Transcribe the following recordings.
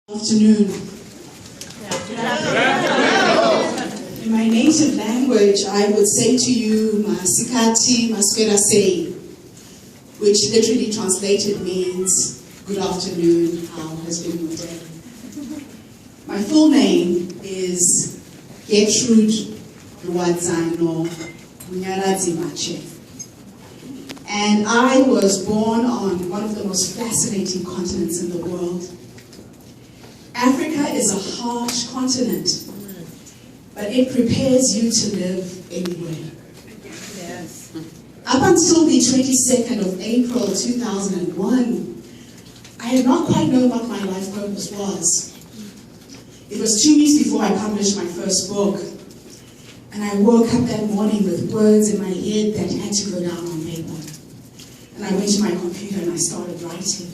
Afternoon. In my native language, I would say to you, Masikati Maswera Sei, which literally translated means, good afternoon, how has been your day? My full name is Gertrude Luadzano Munyaradzi Mache. And I was born on one of the most fascinating continents in the world. Africa is a harsh continent, but it prepares you to live anywhere. Yes. Up until the 22nd of April 2001, I had not quite known what my life purpose was. It was 2 weeks before I published my first book, and I woke up that morning with words in my head that had to go down on paper. And I went to my computer and I started writing.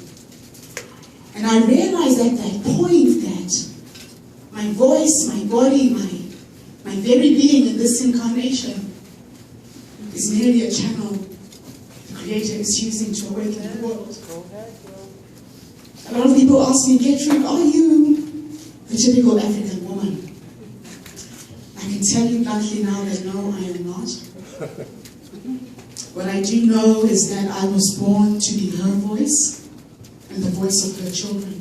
And I realized at that point that my voice, my body, my very being in this incarnation is merely a channel the Creator is using to awaken the world. A lot of people ask me, Gertrude, are you the typical African woman? I can tell you bluntly now that no, I am not. What I do know is that I was born to be her voice and the voice of her children.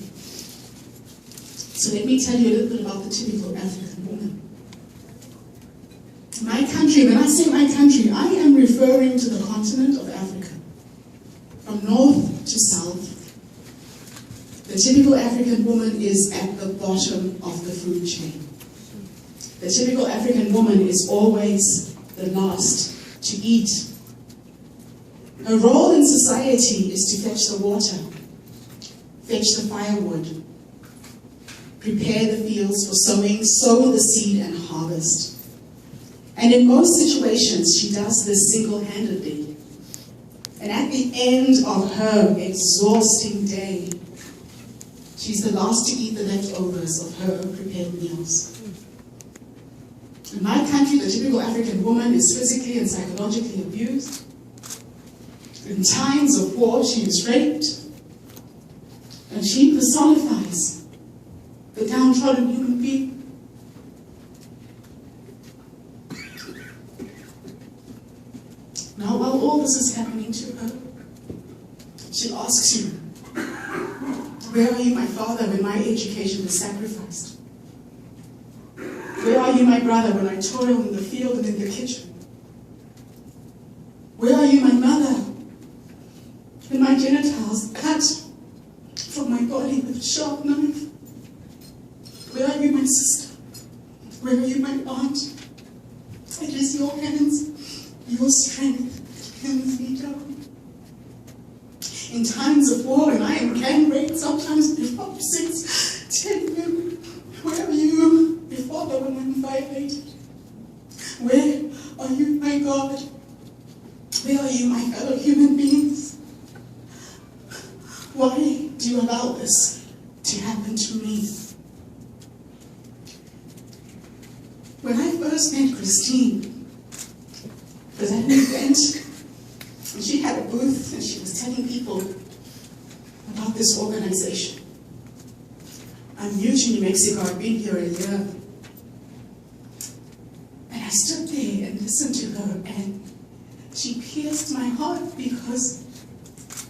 So let me tell you a little bit about the typical African woman. My country, when I say my country, I am referring to the continent of Africa. From north to south, the typical African woman is at the bottom of the food chain. The typical African woman is always the last to eat. Her role in society is to fetch the water, fetch the firewood, prepare the fields for sowing, sow the seed and harvest. And in most situations, she does this single-handedly. And at the end of her exhausting day, she's the last to eat the leftovers of her prepared meals. In my country, the typical African woman is physically and psychologically abused. In times of war, she is raped. And she personifies the downtrodden human being. Now, while all this is happening to her, she asks you, where are you, my father, when my education was sacrificed? Where are you, my brother, when I toil in the field and in the kitchen? Where are you, my mother, when my genitals cut from my body with a sharp knife? Where are you, my sister? Where are you, my aunt? It is your hands, your strength that hands me down. In times of war, and I am gang raped sometimes before 6, 10 women. Where are you before the woman violated? Where are you, my God? Where are you, my fellow human beings? Why do you allow this to happen to me? When I first met Christine, it was at an event, and she had a booth, and she was telling people about this organization. I'm new to New Mexico, I've been here a year. And I stood there and listened to her, and she pierced my heart because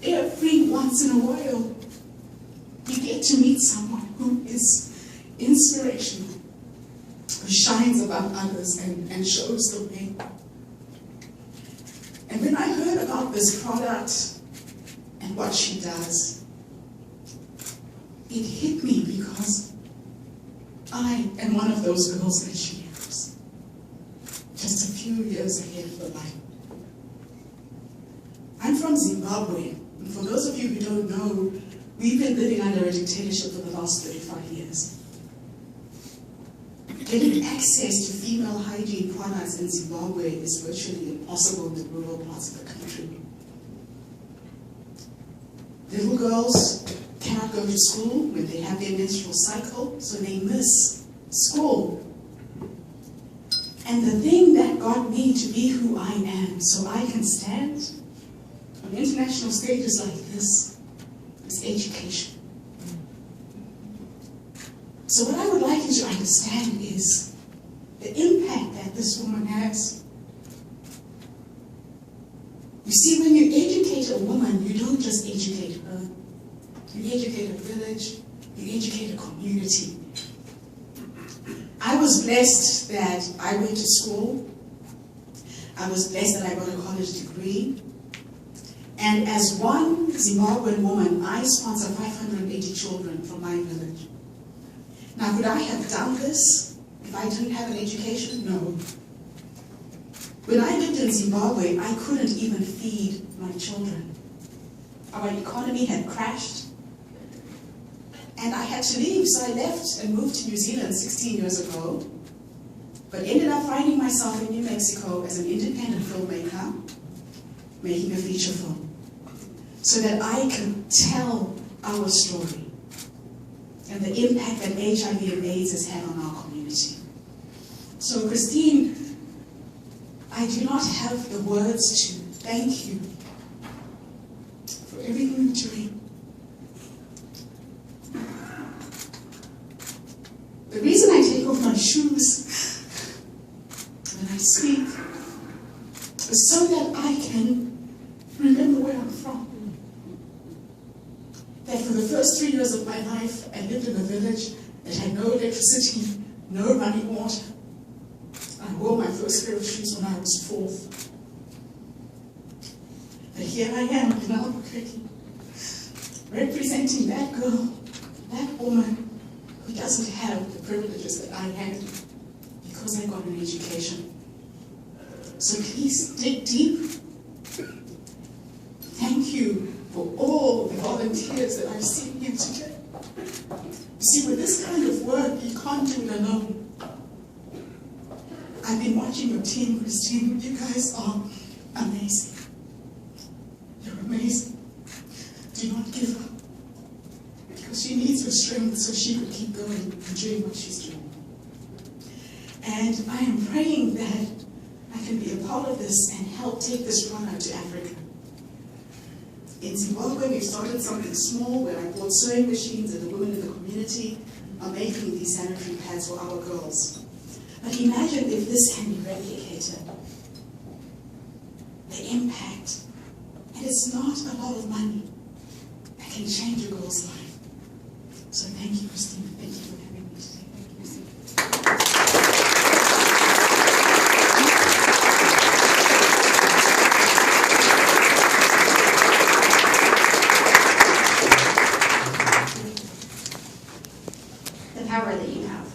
every once in a while, you get to meet someone who is inspirational, who shines above others and shows the way. And when I heard about this product and what she does, it hit me because I am one of those girls that she knows, just a few years ahead of the line. I'm from Zimbabwe. And for those of you who don't know, we've been living under a dictatorship for the last 35 years. Getting access to female hygiene products in Zimbabwe is virtually impossible in the rural parts of the country. Little girls cannot go to school when they have their menstrual cycle, so they miss school. And the thing that got me to be who I am, so I can stand on international stages like this, is education. So what I would like you to understand is the impact that this woman has. You see, when you educate a woman, you don't just educate her. You educate a village, you educate a community. I was blessed that I went to school. I was blessed that I got a college degree. And as one Zimbabwean woman, I sponsor 580 children from my village. Now, could I have done this if I didn't have an education? No. When I lived in Zimbabwe, I couldn't even feed my children. Our economy had crashed. And I had to leave, so I left and moved to New Zealand 16 years ago, but ended up finding myself in New Mexico as an independent filmmaker, making a feature film, so that I could tell our story and the impact that HIV and AIDS has had on our community. So Christine, I do not have the words to thank you for everything you're doing. The reason I take off my shoes when I speak is so that I can remember where I'm from. That for the first 3 years of my life, I lived in a village that had no electricity, no running water. I wore my first pair of shoes when I was 4. But here I am in Albuquerque, representing that girl, that woman, who doesn't have the privileges that I had because I got an education. So please dig deep. Thank you for all the volunteers that I've seen here today. You see, with this kind of work, you can't do it alone. I've been watching your team, Christine. You guys are amazing. You're amazing. Do not give up. Because she needs the strength so she can keep going and doing what she's doing. And I am praying that I can be a part of this and help take this product to Africa. In Zimbabwe, we've started something small where I bought sewing machines and the women in the community are making these sanitary pads for our girls. But imagine if this can be replicated. The impact. And it's not a lot of money that can change a girl's life. So thank you, Christine. Thank you for having me today. Thank you, Christine. The power that you have.